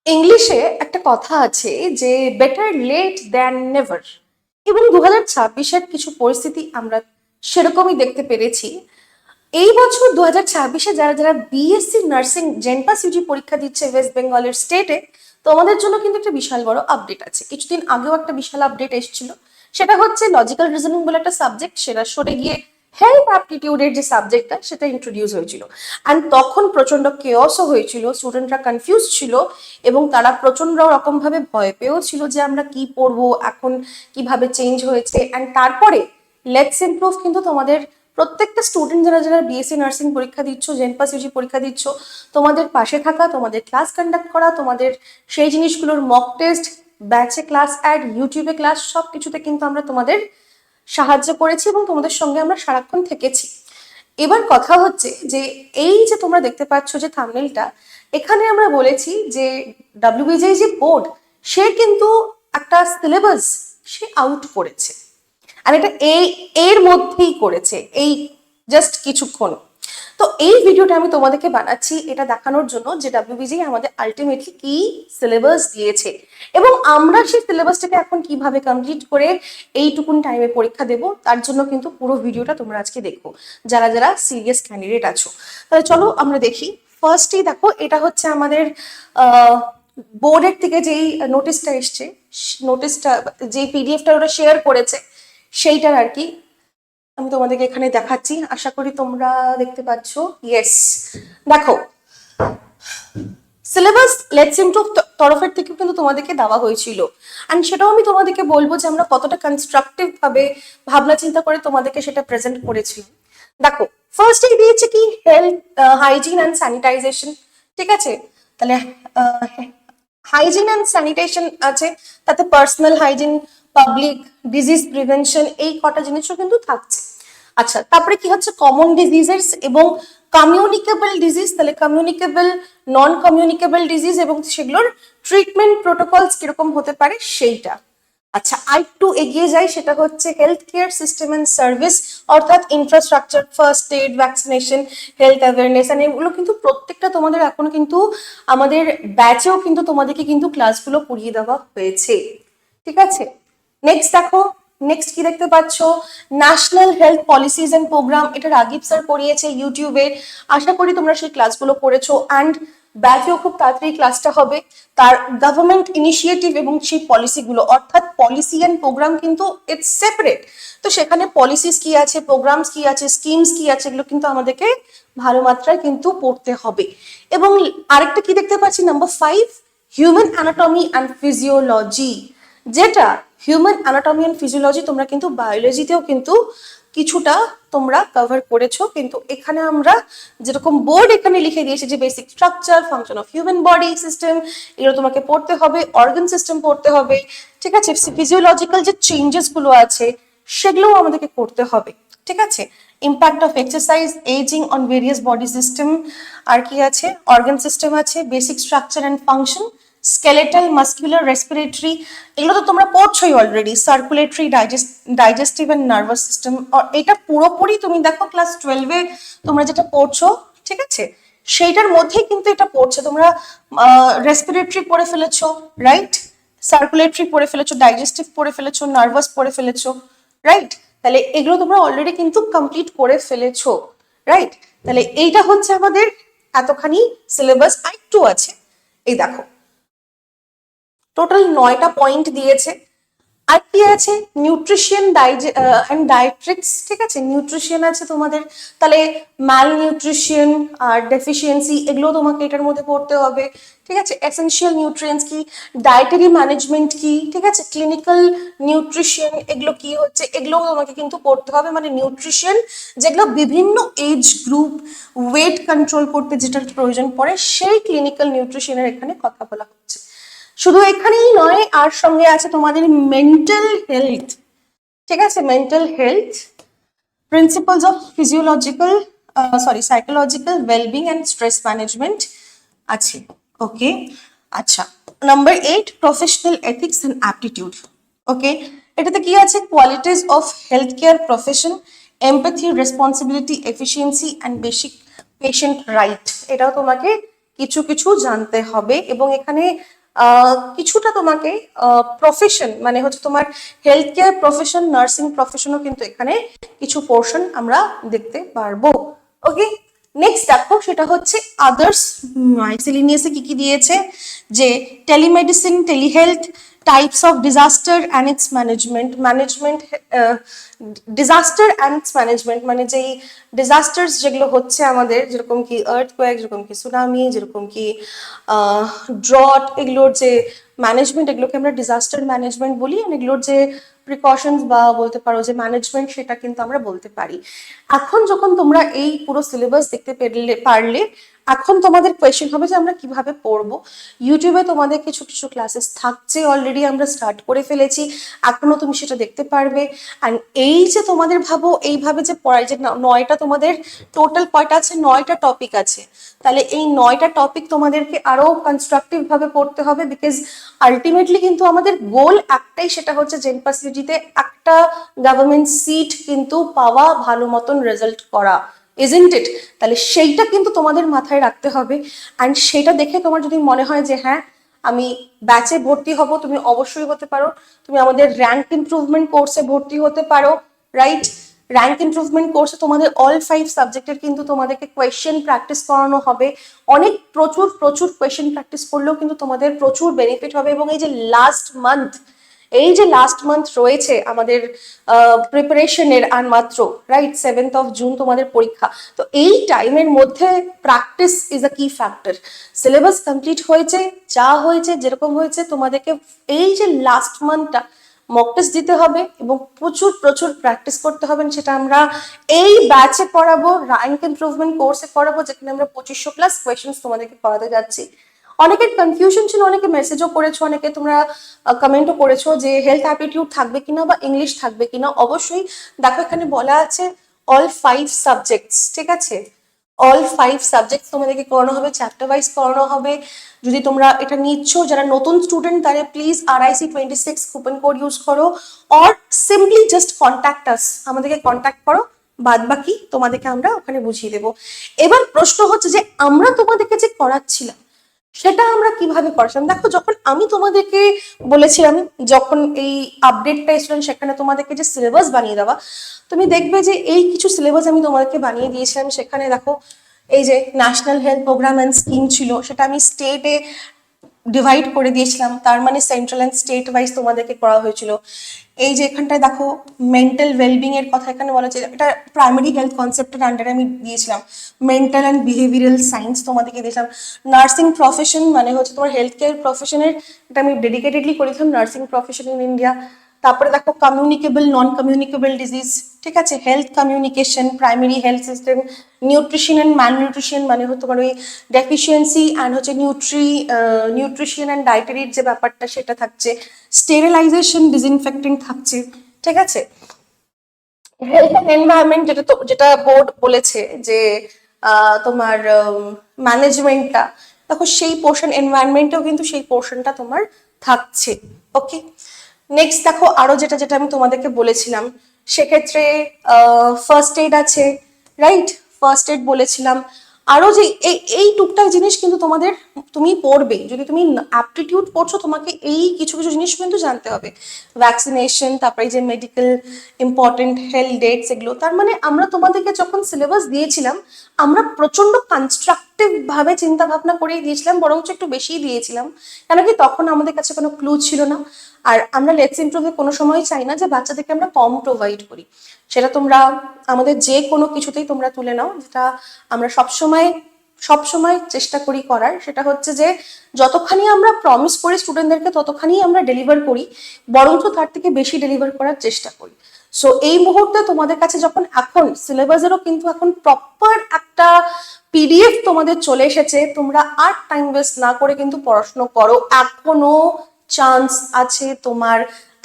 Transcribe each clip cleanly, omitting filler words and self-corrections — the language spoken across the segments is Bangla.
ইংলিশে একটা কথা আছে যে বেটার লেট দ্যান নেভার, এবং 2026-এর কিছু পরিস্থিতি আমরা সেরকমই দেখতে পেরেছি। এই বছর 2026-এ যারা যারা বিএসসি নার্সিং জেনপাস ইউজি পরীক্ষা দিচ্ছে ওয়েস্ট বেঙ্গলের স্টেটে, তোমাদের জন্য কিন্তু একটা বিশাল বড় আপডেট আছে। কিছুদিন আগেও একটা বিশাল আপডেট এসেছিল, সেটা হচ্ছে লজিক্যাল রিজনিং বলে একটা সাবজেক্ট, সেটা সরে গিয়ে হেলথ অ্যাপটিটিউডের যে সাবজেক্টটা সেটা ইন্ট্রোডিউস হয়েছিল। অ্যান্ড তখন প্রচন্ড কেওসও হয়েছিল, স্টুডেন্টরা কনফিউজ ছিল এবং তারা প্রচন্ড রকম ভাবে ভয় পেয়েও ছিল যে আমরা কি পড়বো এখন, কিভাবে চেঞ্জ হয়েছে। অ্যান্ড তারপরে লেটস ইমপ্রুভ কিন্তু তোমাদের প্রত্যেকটা স্টুডেন্ট যারা যারা বিএসসি নার্সিং পরীক্ষা দিচ্ছ, জেনপাস ইউজি পরীক্ষা দিচ্ছ, তোমাদের পাশে থাকা, তোমাদের ক্লাস কন্ডাক্ট করা, তোমাদের সেই জিনিসগুলোর মক টেস্ট, ব্যাচে ক্লাস অ্যাড, ইউটিউবে ক্লাস, সব কিছুতে কিন্তু আমরা তোমাদের সাহায্য করেছি এবং তোমাদের সঙ্গে আমরা সারাক্ষণ থেকেছি। এবার কথা হচ্ছে যে এই যে তোমরা দেখতে পাচ্ছ যে থাম্বনেলটা, এখানে আমরা বলেছি যে ডাব্লিউবিজেই যে বোর্ড, সে কিন্তু একটা সিলেবাস সে আউট করেছে। আর এটা এর মধ্যেই করেছে, এই জাস্ট কিছুক্ষণ। তো এই ভিডিওটা আমি তোমাদেরকে বানাচ্ছি এটা দেখানোর জন্য যে ডাব্লিউবিজি আমাদের আলটিমেটলি কি সিলেবাস দিয়েছে এবং আমরা সেই সিলেবাসটাকে এখন কিভাবে কমপ্লিট করে এইটুকুন টাইমে পরীক্ষা দেব, তার জন্য কিন্তু পুরো ভিডিওটা তোমরা আজকে দেখো যারা যারা সিরিয়াস ক্যান্ডিডেট আছো। তাহলে চলো আমরা দেখি। ফার্স্টেই দেখো, এটা হচ্ছে আমাদের বোর্ডের থেকে যেই নোটিশটা এসছে, নোটিশটা যে পিডিএফটা ওরা শেয়ার করেছে সেইটার আর কি আমি তোমাদেরকে এখানে দেখাচ্ছি, আশা করি তোমরা দেখতে পাচ্ছ। ইয়েস, দেখো সিলেবাস লেটস ইমপ্রুভ তরফের থেকে কিন্তু তোমাদেরকে দেওয়া হয়েছিল। অ্যান্ড সেটাও আমি তোমাদেরকে বলবো যে আমরা কতটা কনস্ট্রাকটিভ ভাবে ভাবনা চিন্তা করে তোমাদেরকে সেটা প্রেজেন্ট করেছি। দেখো ফার্স্টেই দিয়েছে কি হেলথ, হাইজিন অ্যান্ড স্যানিটাইজেশন, ঠিক আছে। তাহলে হাইজিন অ্যান্ড স্যানিটেশন আছে, তাতে personal hygiene, public disease prevention, এই কটা জিনিসও কিন্তু থাকছে। আচ্ছা, তারপরে কি হচ্ছে কমন ডিজিজেস এবং কমিউনিকেবল ডিজিজ, তাহলে কমিউনিকেবল, নন কমিউনিকেবল ডিজিজ এবং সেগুলোর ট্রিটমেন্ট প্রোটোকলস কিরকম হতে পারে সেইটা। আচ্ছা, আরেকটু এগিয়ে যাই, সেটা হচ্ছে health care system and service, অর্থাৎ infrastructure, first aid, vaccination, health awareness, and এগুলো কিন্তু প্রত্যেকটা তোমাদের এখন কিন্তু আমাদের ব্যাচেও কিন্তু তোমাদেরকে কিন্তু ক্লাসগুলো পড়িয়ে দেওয়া হয়েছে, ঠিক আছে। নেক্সট দেখো, নেক্সট কি দেখতে পাচ্ছ, national health policies and program, এটা রাগীব স্যার পড়িয়েছে ইউটিউবে, আশা করি তোমরা সেই ক্লাসগুলো করেছো। অ্যান্ড ব্যাচেও খুব তাড়াতাড়ি ক্লাসটা হবে। তার গভর্নমেন্ট ইনিশিয়েটিভ এবং সেই পলিসিগুলো, অর্থাৎ পলিসি এন্ড প্রোগ্রাম কিন্তু ইটস সেপারেট, তো সেখানে পলিসিস কি আছে, প্রোগ্রামস কি আছে, স্কিমস কি আছে, এগুলো কিন্তু আমাদেরকে ভালো মাত্রায় কিন্তু পড়তে হবে। এবং আরেকটা কি দেখতে পাচ্ছি, number 5, human anatomy and physiology, যেটা হিউম্যান অ্যানাটমি অ্যান্ড ফিজিওলজি তোমরা কিন্তু বায়োলজিতেও কিন্তু কিছুটা তোমরা কভার করেছো, কিন্তু এখানে আমরা যেরকম বোর্ড এখানে লিখে দিয়েছে যে basic structure, function of human body system, এগুলো তোমাকে পড়তে হবে, অর্গান সিস্টেম পড়তে হবে, ঠিক আছে। ফিজিওলজিক্যাল যে চেঞ্জেস গুলো আছে সেগুলোও আমাদেরকে করতে হবে, ঠিক আছে। Impact of exercise, aging on various body system, আর কি আছে, অর্গান সিস্টেম আছে, basic structure and function, skeletal, muscular, respiratory, এগুলো তো তোমরা পড়ছোই already, circulatory, digestive and nervous system, এটা পুরোপুরি তুমি দেখো ক্লাস 12-এ তোমরা যেটা পড়ছো, ঠিক আছে, সেইটার মধ্যেই কিন্তু এটা পড়ছে। তোমরা রেসপিরেটরি পড়ে ফেলেছো, রাইট, সার্কুলেটরি পড়ে ফেলেছো, ডাইজেস্টিভ পড়ে ফেলেছো, নার্ভাস পড়ে ফেলেছো, রাইট। তাহলে এগুলো তোমরা অলরেডি কিন্তু কমপ্লিট করে ফেলেছো, রাইট। তাহলে এইটা হচ্ছে আমাদের এতখানি সিলেবাস, আরেকটু আছে। এই দেখো টোটাল 9টা পয়েন্ট দিয়েছে। আর কি আছে, নিউট্রিশন অ্যান্ড ডায়েট্রিক্স, ঠিক আছে, নিউট্রিশন আছে তোমাদের, তাহলে ম্যাল নিউট্রিশন আর ডেফিসিয়েন্সি এগুলো তোমাকে এটার মধ্যে পড়তে হবে, ঠিক আছে। এসেনশিয়াল নিউট্রিয়েন্টস কি, ডায়েটারি ম্যানেজমেন্ট কি, ঠিক আছে, ক্লিনিক্যাল নিউট্রিশন এগুলো কি হচ্ছে, এগুলো তোমাকে কিন্তু পড়তে হবে। মানে নিউট্রিশন যেগুলো বিভিন্ন এজ গ্রুপ, ওয়েট কন্ট্রোল করতে যেটার প্রয়োজন পড়ে, সেই ক্লিনিক্যাল নিউট্রিশনের এখানে কথা বলা হচ্ছে। শুধু এখানেই নয়, আর সঙ্গে আছে তোমাদের মেন্টাল হেলথ, ঠিক আছে, mental health, principles of physiological, psychological wellbeing and stress management আছে, ওকে। আচ্ছা, number 8, professional ethics and aptitude, okay. এটাতে কি আছে, qualities of health care profession, empathy, responsibility, efficiency and basic patient right, এটাও তোমাকে কিছু কিছু জানতে হবে, এবং এখানে কিছুটা তোমাকে প্রফেশন মানে হচ্ছে তোমার হেলথ কেয়ার প্রফেশন, নার্সিং প্রফেশনও কিন্তু এখানে কিছু পোর্শন আমরা দেখতে পারবো। ওকে, নেক্সট দেখো সেটা হচ্ছে আদার্স। মাইসেলিনিয়াসে কি কি দিয়েছে, যে telemedicine, telehealth, types of disaster and it's management, disaster and it's management মানে যেই ডিজাস্টার্স যেগুলো হচ্ছে আমাদের, যেরকম কি আর্থকোয়েক, যেরকম কি সুনামি, যেরকম কি ড্রট, এগুলোর যে ম্যানেজমেন্ট, এগুলোকে আমরা ডিজাস্টার ম্যানেজমেন্ট বলি, আর এগুলোর যে প্রিকশনস বা বলতে পারো যে ম্যানেজমেন্ট, সেটা কিন্তু আমরা বলতে পারি। এখন যখন তোমরা এই পুরো সিলেবাস দেখতে পারলে, এখন তোমাদের কোয়েশ্চেন হবে যে আমরা কিভাবে পড়বো। ইউটিউবে তোমাদের কিছু কিছু ক্লাসেস থাকছে, অলরেডি আমরা স্টার্ট করে ফেলেছি, এখনো তুমি সেটা দেখতে পারবে। অ্যান্ড এই যে তোমাদের ভাবো এইভাবে যে পড়াই, যে 9টা তোমাদের টোটাল কয়টা আছে, 9টা টপিক আছে, তাহলে এই 9টা টপিক তোমাদেরকে আরো কনস্ট্রাকটিভ ভাবে পড়তে হবে, বিকজ আলটিমেটলি কিন্তু আমাদের গোল একটাই, সেটা হচ্ছে জেনপাস ইউজিতে একটা গভর্নমেন্ট সিট কিন্তু পাওয়া, ভালো মতন রেজাল্ট করা, ইজন্ট ইট? তাহলে সেইটা কিন্তু তোমাদের মাথায় রাখতে হবে। অ্যান্ড সেটা দেখে তোমার যদি মনে হয় যে হ্যাঁ আমি ব্যাচে ভর্তি হব, তুমি অবশ্যই হতে পারো। তুমি আমাদের র্যাঙ্ক ইমপ্রুভমেন্ট কোর্সে ভর্তি হতে পারো, রাইট? র্যাঙ্ক ইমপ্রুভমেন্ট কোর্সে তোমাদের অল 5 সাবজেক্টের কিন্তু তোমাদেরকে কোয়েশ্চেন প্র্যাকটিস করানো হবে। অনেক প্রচুর প্রচুর কোয়েশ্চেন প্র্যাকটিস করলেও কিন্তু তোমাদের প্রচুর বেনিফিট হবে। এবং এই যে লাস্ট মান্থ রয়েছে আমাদের প্রিপারেশনের, আর মাত্র রাইট 7th of June তোমাদের পরীক্ষা, তো এই টাইমের মধ্যে প্র্যাকটিস ইজ আ কি ফ্যাক্টর। সিলেবাস কমপ্লিট হয়েছে, যা হয়েছে যেরকম হয়েছে, তোমাদেরকে এই যে লাস্ট মান্থটা মক টেস্ট দিতে হবে এবং প্রচুর প্রচুর প্র্যাকটিস করতে হবে। সেটা আমরা এই ব্যাচে পড়াবো, র্যাঙ্ক ইমপ্রুভমেন্ট কোর্সে পড়াবো, যেখানে আমরা 2500 প্লাস কোয়েশ্চেন্স তোমাদেরকে পড়াতে যাচ্ছি। অনেকের কনফিউশন ছিল, অনেকে মেসেজও করেছো, অনেকে তোমরা কমেন্টও করেছো যে হেলথ অ্যাপটিটিউড থাকবে কিনা বা ইংলিশ থাকবে কিনা। অবশ্যই দেখো এখানে বলা আছে অল 5 সাবজেক্টস, ঠিক আছে? অল 5 সাবজেক্টস তোমাদেরকে করানো হবে, চ্যাপ্টার ওয়াইজ করানো হবে। যদি তোমরা এটা নিচ্ছ, যারা নতুন স্টুডেন্ট, তাহলে please RIC26 coupon code use করো, or simply just contact us, আমাদেরকে কন্ট্যাক্ট করো, বাদ বাকি তোমাদেরকে আমরা ওখানে বুঝিয়ে দেবো। এবার প্রশ্ন হচ্ছে যে আমরা তোমাদেরকে যে করাচ্ছিলাম সেটা আমরা কিভাবে করেছিলাম। দেখো যখন আমি তোমাদেরকে বলেছিলাম, যখন এই আপডেটটা এসেছিলেন, সেখানে তোমাদেরকে যে সিলেবাস বানিয়ে দেওয়া, তুমি দেখবে যে এই কিছু সিলেবাস আমি তোমাদেরকে বানিয়ে দিয়েছিলাম। সেখানে দেখো এই যে national health program and scheme ছিল, সেটা আমি স্টেটে ডিভাইড করে দিয়েছিলাম, তার মানে সেন্ট্রাল অ্যান্ড স্টেট ওয়াইজ তোমাদেরকে করা হয়েছিল। এই যে এখানটায় দেখো মেন্টাল ওয়েলবিং এর কথা এখানে বলা হচ্ছে, এটা প্রাইমারি হেলথ কনসেপ্টের আন্ডারে আমি দিয়েছিলাম। মেন্টাল অ্যান্ড বিহেভিয়ারাল সায়েন্স তোমাদেরকে দিয়েছিলাম। নার্সিং প্রফেশন মানে হচ্ছে তোমার হেলথ কেয়ার প্রফেশনের, এটা আমি ডেডিকেটেডলি করেছিলাম, নার্সিং প্রফেশন ইন ইন্ডিয়া। তারপরে দেখো কমিউনিকেবল নন কমিউনিকেবল ডিজিজ, ঠিক আছে, health communication, primary health system, nutrition and malnutrition মানে হচ্ছে তোমার ওই ডেফিসিয়েন্সি অ্যান্ড হচ্ছে নিউট্রিশন অ্যান্ড ডায়েটারির যে ব্যাপারটা সেটা থাকছে, স্টেরিলাইজেশন ডিসইনফেক্টিং থাকছে, ঠিক আছে। হেলথ অ্যান্ড এনভায়রনমেন্ট, যেটা বোর্ড বলেছে যে তোমার ম্যানেজমেন্টটা, দেখো সেই পোর্শন, এনভায়রনমেন্টেও কিন্তু সেই পোর্শনটা তোমার থাকছে। ওকে, নেক্সট দেখো আরো যেটা যেটা আমি তোমাদেরকে বলেছিলাম, সেক্ষেত্রে ফার্স্ট এইড আছে, রাইট? ফার্স্ট এইড বলেছিলাম। আরো যে এই টুকটাক জিনিস কিন্তু তুমি পড়বে, যদি তুমি অ্যাপটিটিউড পড়ছো, তোমাকে এই কিছু কিছু জিনিস কিন্তু জানতে হবে। ভ্যাকসিনেশন, তারপরে যে মেডিকেল ইম্পর্টেন্ট হেলথ ডেটস, এগুলো। তার মানে আমরা তোমাদেরকে যখন সিলেবাস দিয়েছিলাম, আমরা প্রচন্ড কনস্ট্রাকটিভ ভাবে চিন্তা ভাবনা করেই দিয়েছিলাম, বরঞ্চ একটু বেশিই দিয়েছিলাম, কেন কি তখন আমাদের কাছে কোনো ক্লু ছিল না। আর আমরা লেটস ইমপ্রুভে কোনো সময় চাই না যে বাচ্চাদেরকে আমরা কম প্রোভাইড করি। সেটা তোমরা আমাদের যে কোনো কিছুতেই তোমরা তুলে নাও, যেটা আমরা সবসময় চেষ্টা করি করার, সেটা হচ্ছে যে যতখানি আমরা প্রমিস করি স্টুডেন্টদেরকে, ততখানি আমরা ডেলিভার করি, বরঞ্চ তার থেকে বেশি ডেলিভার করার চেষ্টা করি। সো এই মুহূর্তে তোমাদের কাছে যখন এখন সিলেবাসেরও কিন্তু এখন প্রপার একটা PDF তোমাদের চলে এসেছে, তোমরা আর টাইম ওয়েস্ট না করে কিন্তু পড়াশোনা করো। এখনো চান্স আছে তোমার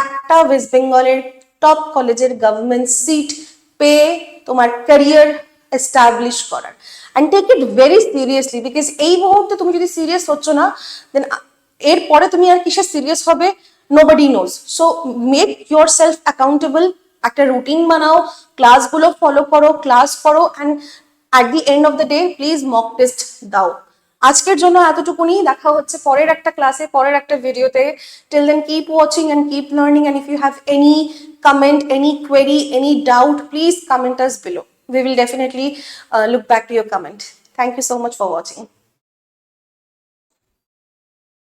একটা ওয়েস্ট বেঙ্গলের টপ কলেজের গভর্নমেন্ট সিট পেয়ে তোমার ক্যারিয়ার এস্টাবলিশ করার। And take it very seriously, because এই মুহূর্তে তুমি যদি সিরিয়াস হচ্ছ না, দেন এরপরে তুমি আর কিসে সিরিয়াস হবে, nobody nose. So make your self accountable, একটা রুটিন বানাও, ক্লাসগুলো ফলো করো, ক্লাস করো, and at the end of the day please mock test দাও। আজকের জন্য এতটুকুনি, দেখা হচ্ছে পরের একটা ক্লাসে, পরের একটা ভিডিওতে। Till then keep watching and keep learning, and if you have any comment, any query, any doubt, please comment us below. We will definitely look back to your comment. Thank you so much for watching.